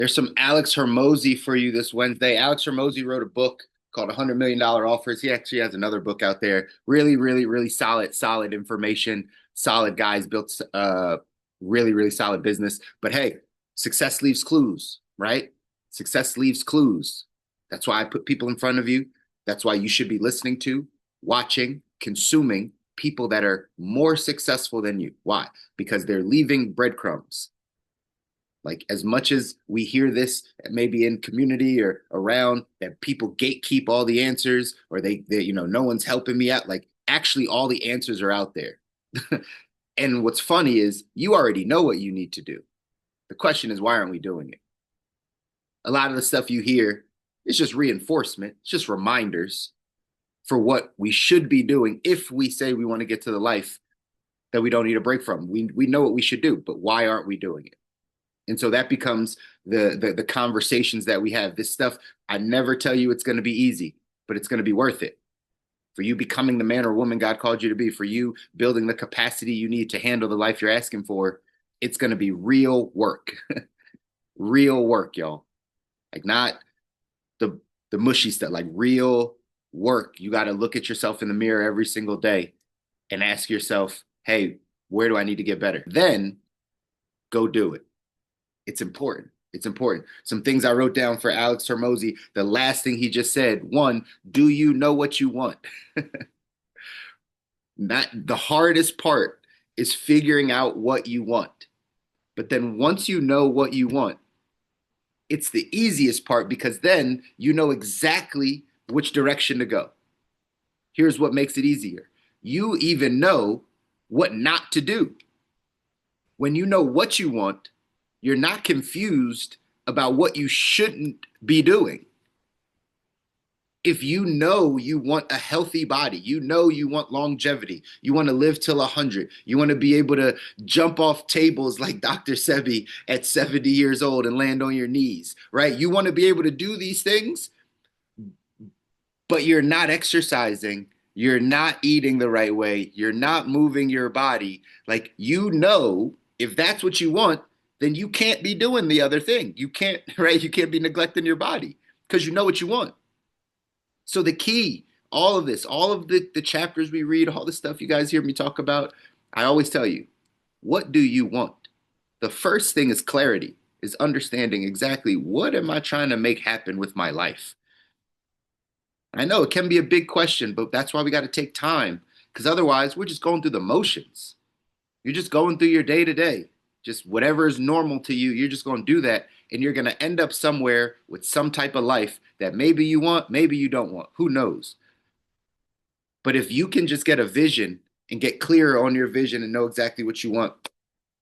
There's some Alex Hormozi for you this Wednesday. Alex Hormozi wrote a book called $100 Million Offers. He actually has another book out there. Really, really, really solid information. Solid guys built really solid business. But hey, success leaves clues, right? Success leaves clues. That's why I put people in front of you. That's why you should be listening to, watching, consuming people that are more successful than you. Why? Because they're leaving breadcrumbs. Like as much as we hear this maybe in community or around that people gatekeep all the answers or they no one's helping me out. Like actually all the answers are out there. And what's funny is you already know what you need to do. The question is, why aren't we doing it? A lot of the stuff you hear is just reinforcement, it's just reminders for what we should be doing if we say we want to get to the life that we don't need a break from. We know what we should do, but why aren't we doing it? And so that becomes the conversations that we have. This stuff, I never tell you it's going to be easy, but it's going to be worth it. For you becoming the man or woman God called you to be, for you building the capacity you need to handle the life you're asking for, it's going to be real work. Real work, y'all. Like not the the mushy stuff, like real work. You got to look at yourself in the mirror every single day and ask yourself, hey, where do I need to get better? Then go do it. It's important. It's important. Some things I wrote down for Alex Hormozi. The last thing he just said, one, do you know what you want? Not the hardest part is figuring out what you want. But then once you know what you want, it's the easiest part because then you know exactly which direction to go. Here's what makes it easier. You even know what not to do. When you know what you want, you're not confused about what you shouldn't be doing. If you know you want a healthy body, you know you want longevity, you want to live till 100, you want to be able to jump off tables like Dr. Sebi at 70 years old and land on your knees, right? You want to be able to do these things, but you're not exercising, you're not eating the right way, you're not moving your body. Like, if that's what you want, then you can't be doing the other thing. You can't, right? You can't be neglecting your body because you know what you want. So the key, all of this, all of the chapters we read, all the stuff you guys hear me talk about, I always tell you, what do you want? The first thing is clarity, is understanding exactly what am I trying to make happen with my life? I know it can be a big question, but that's why we got to take time because otherwise we're just going through the motions. You're just going through your day to day. Just whatever is normal to you, you're just going to do that. And you're going to end up somewhere with some type of life that maybe you want, maybe you don't want. Who knows? But if you can just get a vision and get clear on your vision and know exactly what you want,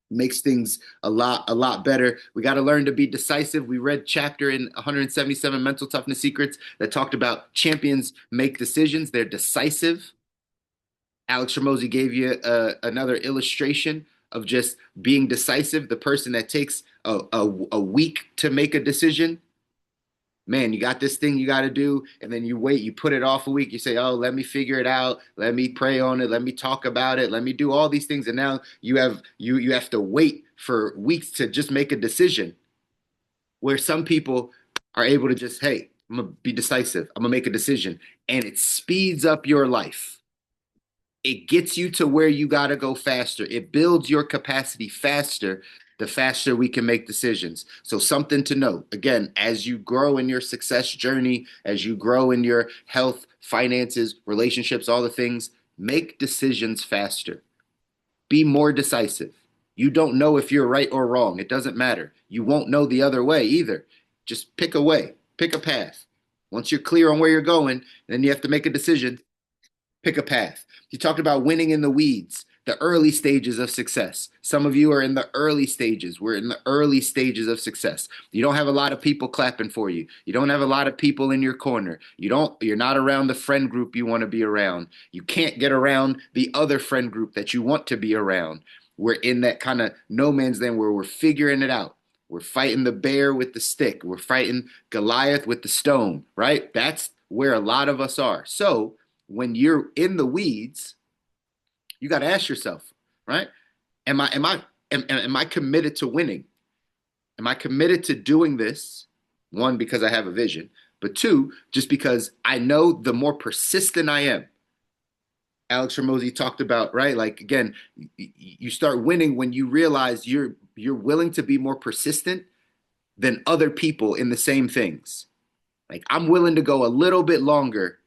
makes things a lot better. We got to learn to be decisive. We read chapter in 177 Mental Toughness Secrets that talked about champions make decisions. They're decisive. Alex Hormozi gave you another illustration of just being decisive. The person that takes a week to make a decision, man, you got this thing you got to do, and then you wait, you put it off a week. You say, oh, let me figure it out. Let me pray on it. Let me talk about it. Let me do all these things. And now you have to wait for weeks to just make a decision. Where some people are able to just, hey, I'm gonna be decisive. I'm gonna make a decision, and it speeds up your life. It gets you to where you got to go faster. It builds your capacity faster, the faster we can make decisions. So, something to know again, as you grow in your success journey, as you grow in your health, finances, relationships, all the things, make decisions faster. Be more decisive. You don't know if you're right or wrong. It doesn't matter. You won't know the other way either. Just pick a way, pick a path. Once you're clear on where you're going, then you have to make a decision. Pick a path. You talked about winning in the weeds, the early stages of success. Some of you are in the early stages. We're in the early stages of success. You don't have a lot of people clapping for you. You don't have a lot of people in your corner. You're not around the friend group you want to be around. You can't get around the other friend group that you want to be around. We're in that kind of no man's land where we're figuring it out. We're fighting the bear with the stick. We're fighting Goliath with the stone, right? That's where a lot of us are. So, when you're in the weeds, you got to ask yourself, right? Am I committed to winning? Am I committed to doing this? One, because I have a vision, but two, just because I know the more persistent I am. Alex Hormozi talked about, right? Like again, you start winning when you realize you're willing to be more persistent than other people in the same things. Like I'm willing to go a little bit longer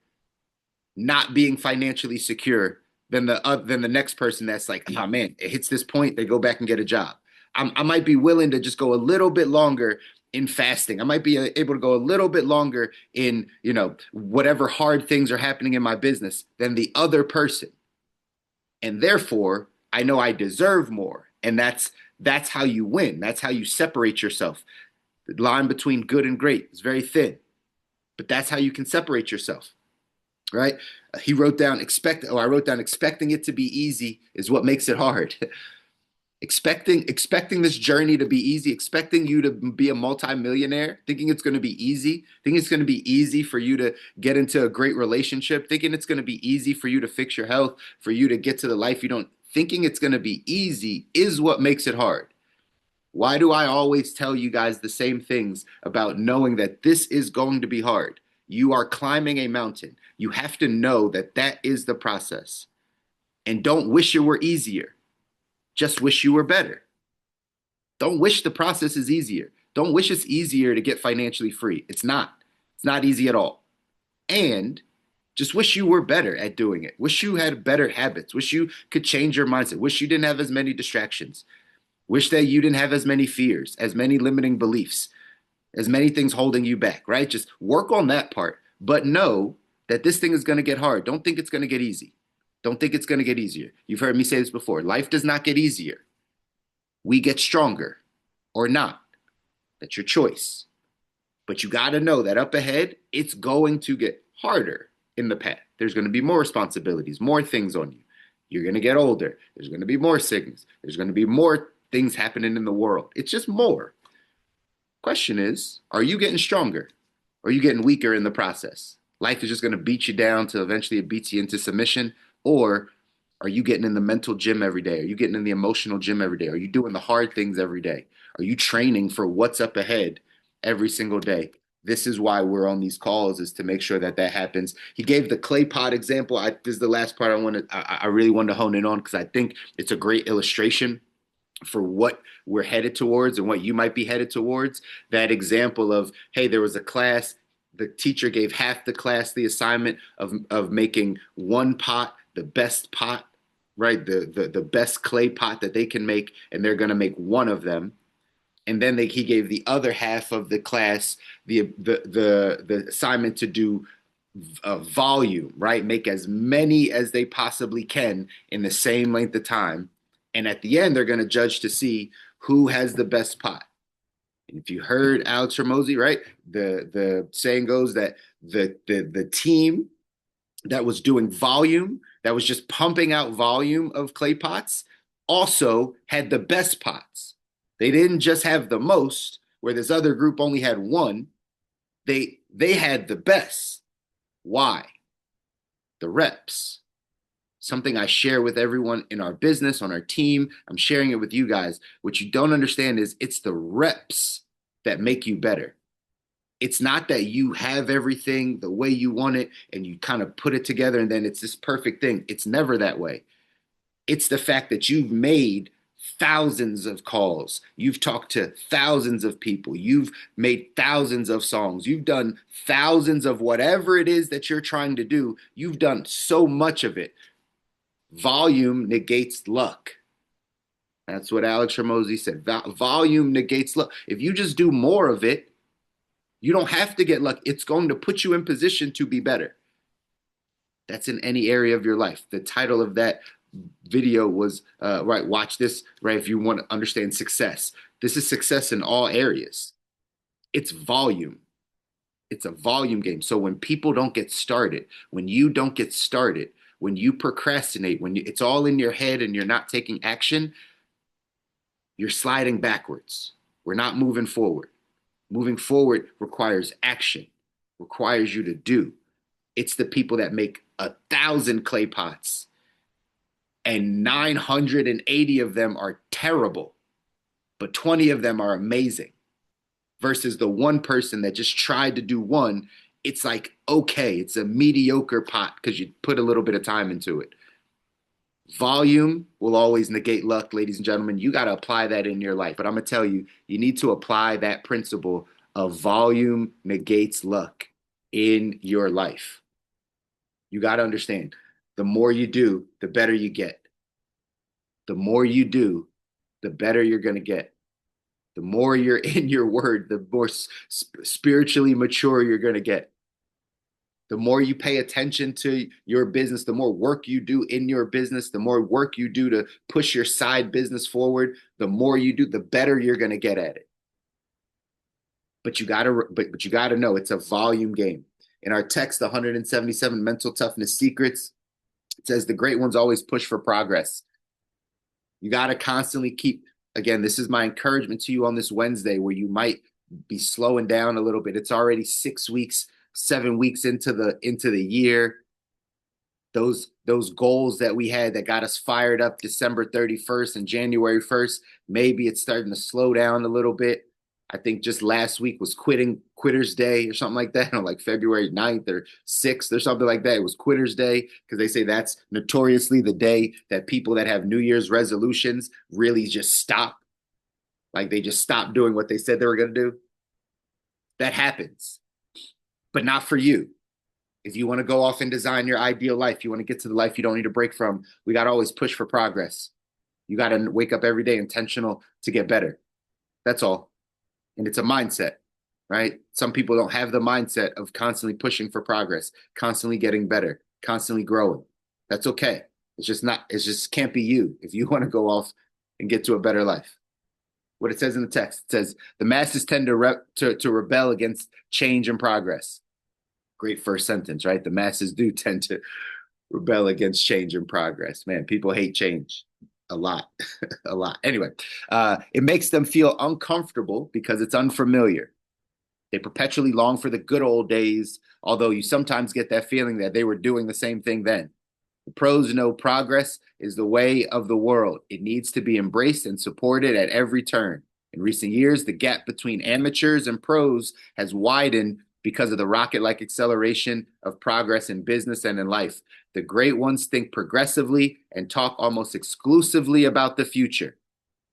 not being financially secure than the next person that's like, oh man, it hits this point, they go back and get a job. I might be willing to just go a little bit longer in fasting. I might be able to go a little bit longer in, whatever hard things are happening in my business than the other person. And therefore, I know I deserve more. And that's how you win. That's how you separate yourself. The line between good and great is very thin, but that's how you can separate yourself, right? He wrote down I wrote down expecting it to be easy is what makes it hard. Expecting this journey to be easy, expecting you to be a multimillionaire, thinking it's going to be easy, thinking it's going to be easy for you to get into a great relationship, thinking it's going to be easy for you to fix your health, for you to get to the life you don't, thinking it's going to be easy is what makes it hard. Why do I always tell you guys the same things about knowing that this is going to be hard? You are climbing a mountain. You have to know that that is the process. And don't wish it were easier. Just wish you were better. Don't wish the process is easier. Don't wish it's easier to get financially free. It's not. It's not easy at all. And just wish you were better at doing it. Wish you had better habits. Wish you could change your mindset. Wish you didn't have as many distractions. Wish that you didn't have as many fears, as many limiting beliefs, as many things holding you back, right? Just work on that part. But know that this thing is going to get hard. Don't think it's going to get easy. Don't think it's going to get easier. You've heard me say this before. Life does not get easier. We get stronger or not. That's your choice. But you got to know that up ahead, it's going to get harder in the path. There's going to be more responsibilities, more things on you. You're going to get older. There's going to be more sickness. There's going to be more things happening in the world. It's just more. Question is, are you getting stronger? Or are you getting weaker in the process? Life is just going to beat you down till eventually it beats you into submission. Or are you getting in the mental gym every day? Are you getting in the emotional gym every day? Are you doing the hard things every day? Are you training for what's up ahead every single day? This is why we're on these calls, is to make sure that that happens. He gave the clay pot example. This is the last part I really wanted to hone in on, because I think it's a great illustration for what we're headed towards and what you might be headed towards. That example of, hey, there was a class, the teacher gave half the class the assignment of making one pot, the best pot, right? The best clay pot that they can make, and they're going to make one of them. And then he gave the other half of the class the assignment to do volume, right? Make as many as they possibly can in the same length of time. And at the end, they're going to judge to see who has the best pot. And if you heard Alex Hormozi, right, the saying goes that the team that was doing volume, that was just pumping out volume of clay pots, also had the best pots. They didn't just have the most, where this other group only had one. They had the best. Why? The reps. Something I share with everyone in our business, on our team. I'm sharing it with you guys. What you don't understand is it's the reps that make you better. It's not that you have everything the way you want it and you kind of put it together and then it's this perfect thing. It's never that way. It's the fact that you've made thousands of calls. You've talked to thousands of people. You've made thousands of songs. You've done thousands of whatever it is that you're trying to do. You've done so much of it. Volume negates luck. That's what Alex Hormozi said. Volume negates luck. If you just do more of it, you don't have to get luck. It's going to put you in position to be better. That's in any area of your life. The title of that video was, right, watch this, right, if you want to understand success. This is success in all areas. It's volume. It's a volume game. So when people don't get started, when you don't get started, when you procrastinate, it's all in your head and you're not taking action, you're sliding backwards. We're not moving forward. Moving forward requires action, requires you to do. It's the people that make 1,000 clay pots and 980 of them are terrible, but 20 of them are amazing. versus the one person that just tried to do one. It's like, okay, it's a mediocre pot because you put a little bit of time into it. Volume will always negate luck, ladies and gentlemen. You got to apply that in your life. But I'm going to tell you, you need to apply that principle of volume negates luck in your life. You got to understand, the more you do, the better you get. The more you do, the better you're going to get. The more you're in your word, the more spiritually mature you're going to get. The more you pay attention to your business, the more work you do in your business, the more work you do to push your side business forward, the more you do, the better you're going to get at it. But you gotta know it's a volume game. In our text, the 177 mental toughness secrets, it says the great ones always push for progress. You gotta constantly keep. Again, this is my encouragement to you on this Wednesday, where you might be slowing down a little bit. It's already 6 weeks, 7 weeks into the year. Those goals that we had that got us fired up December 31st and January 1st, maybe it's starting to slow down a little bit. I think just last week was Quitter's Day or something like that, or like February 9th or 6th or something like that. It was Quitter's Day because they say that's notoriously the day that people that have New Year's resolutions really just stop. Like they just stop doing what they said they were going to do. That happens, but not for you. If you want to go off and design your ideal life, you want to get to the life you don't need a break from, we got to always push for progress. You got to wake up every day intentional to get better. That's all. And it's a mindset, right? Some people don't have the mindset of constantly pushing for progress, constantly getting better, constantly growing. That's okay. It just can't be you if you want to go off and get to a better life. What it says in the text, it says, the masses tend to rebel against change and progress. Great first sentence, right? The masses do tend to rebel against change and progress. Man, people hate change a lot, a lot. Anyway, it makes them feel uncomfortable because it's unfamiliar. They perpetually long for the good old days, although you sometimes get that feeling that they were doing the same thing then. The pros know progress is the way of the world. It needs to be embraced and supported at every turn. In recent years, the gap between amateurs and pros has widened because of the rocket-like acceleration of progress in business and in life. The great ones think progressively and talk almost exclusively about the future.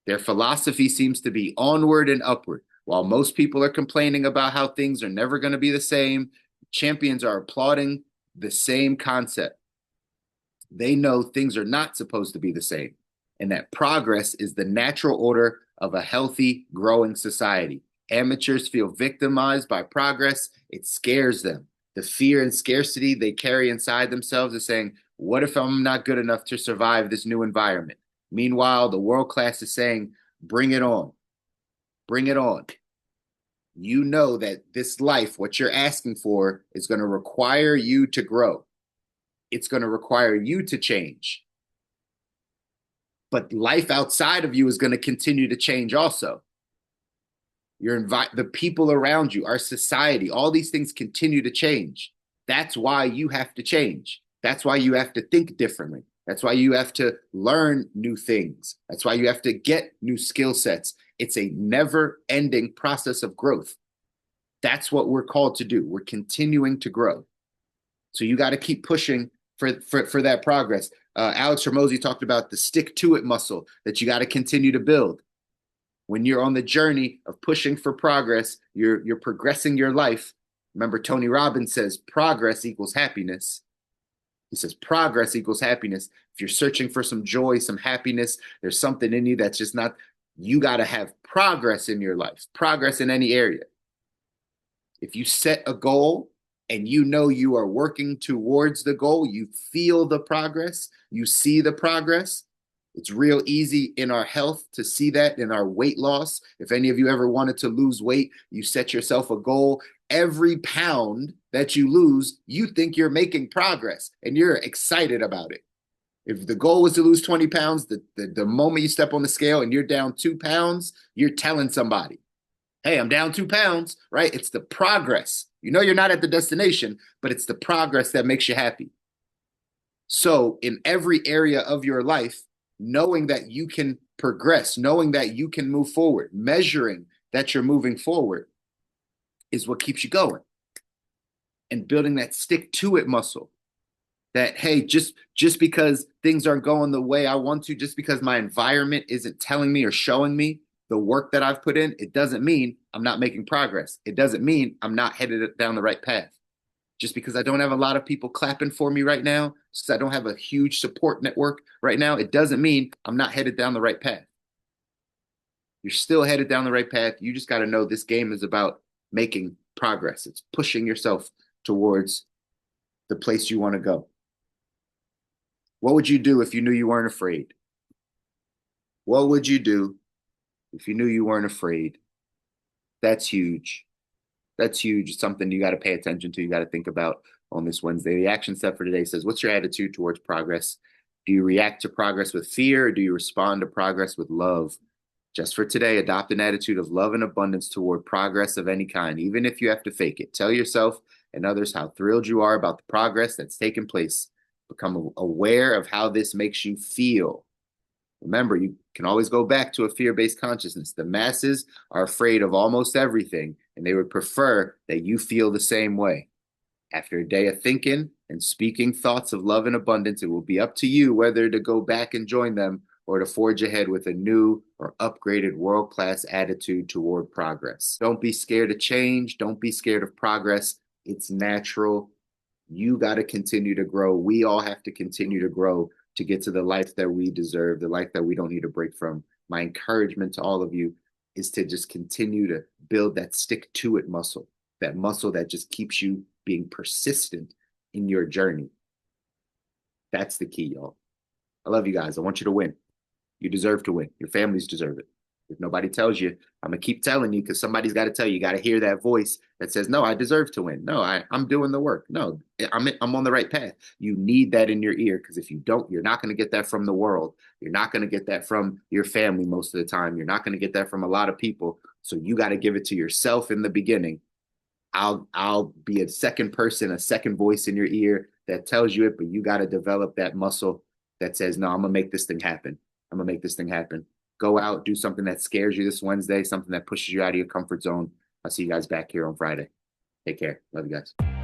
Their philosophy seems to be onward and upward. While most people are complaining about how things are never going to be the same, champions are applauding the same concept. They know things are not supposed to be the same, and that progress is the natural order of a healthy, growing society. Amateurs feel victimized by progress. It scares them. The fear and scarcity they carry inside themselves is saying, what if I'm not good enough to survive this new environment? Meanwhile, the world class is saying, bring it on. Bring it on. You know that this life, what you're asking for, is going to require you to grow. It's going to require you to change. But life outside of you is going to continue to change also. The people around you, our society, all these things continue to change. That's why you have to change. That's why you have to think differently. That's why you have to learn new things. That's why you have to get new skill sets. It's a never-ending process of growth. That's what we're called to do. We're continuing to grow. So you got to keep pushing for that progress. Alex Hormozi talked about the stick-to-it muscle that you got to continue to build. When you're on the journey of pushing for progress, you're progressing your life. Remember, Tony Robbins says progress equals happiness. He says progress equals happiness. If you're searching for some joy, some happiness, there's something in you that's just not, you got to have progress in your life, progress in any area. If you set a goal and you know you are working towards the goal, you feel the progress, you see the progress. It's real easy in our health to see that in our weight loss. If any of you ever wanted to lose weight, you set yourself a goal. Every pound that you lose, you think you're making progress and you're excited about it. If the goal was to lose 20 pounds, the moment you step on the scale and you're down 2 pounds, you're telling somebody, hey, I'm down 2 pounds, right? It's the progress. You know you're not at the destination, but it's the progress that makes you happy. So in every area of your life, knowing that you can progress, knowing that you can move forward, measuring that you're moving forward, is what keeps you going, and building that stick to it muscle. That, hey, just because things aren't going the way I want to, just because my environment isn't telling me or showing me the work that I've put in, it doesn't mean I'm not making progress. It doesn't mean I'm not headed down the right path. Just because I don't have a lot of people clapping for me right now, since I don't have a huge support network right now, it doesn't mean I'm not headed down the right path. You're still headed down the right path. You just got to know this game is about making progress. It's pushing yourself towards the place you want to go. What would you do if you knew you weren't afraid? What would you do if you knew you weren't afraid? That's huge. That's huge. It's something you got to pay attention to. You got to think about on this Wednesday. The action step for today says, what's your attitude towards progress? Do you react to progress with fear, or do you respond to progress with love? Just for today, adopt an attitude of love and abundance toward progress of any kind, even if you have to fake it. Tell yourself and others how thrilled you are about the progress that's taken place. Become aware of how this makes you feel. Remember, you can always go back to a fear-based consciousness. The masses are afraid of almost everything, and they would prefer that you feel the same way. After a day of thinking and speaking thoughts of love and abundance, it will be up to you whether to go back and join them or to forge ahead with a new or upgraded world-class attitude toward progress. Don't be scared of change. Don't be scared of progress. It's natural. You got to continue to grow. We all have to continue to grow to get to the life that we deserve, the life that we don't need a break from. My encouragement to all of you is to just continue to build that stick to it muscle that just keeps you being persistent in your journey. That's the key, y'all. I love you guys. I want you to win. You deserve to win. Your families deserve it. If nobody tells you, I'm going to keep telling you, because somebody's got to tell you. You got to hear that voice that says, no, I deserve to win. No, I'm doing the work. No, I'm on the right path. You need that in your ear, because if you don't, you're not going to get that from the world. You're not going to get that from your family most of the time. You're not going to get that from a lot of people. So you got to give it to yourself in the beginning. I'll be a second person, a second voice in your ear that tells you it, but you got to develop that muscle that says, no, I'm going to make this thing happen. I'm going to make this thing happen. Go out, do something that scares you this Wednesday, something that pushes you out of your comfort zone. I'll see you guys back here on Friday. Take care. Love you guys.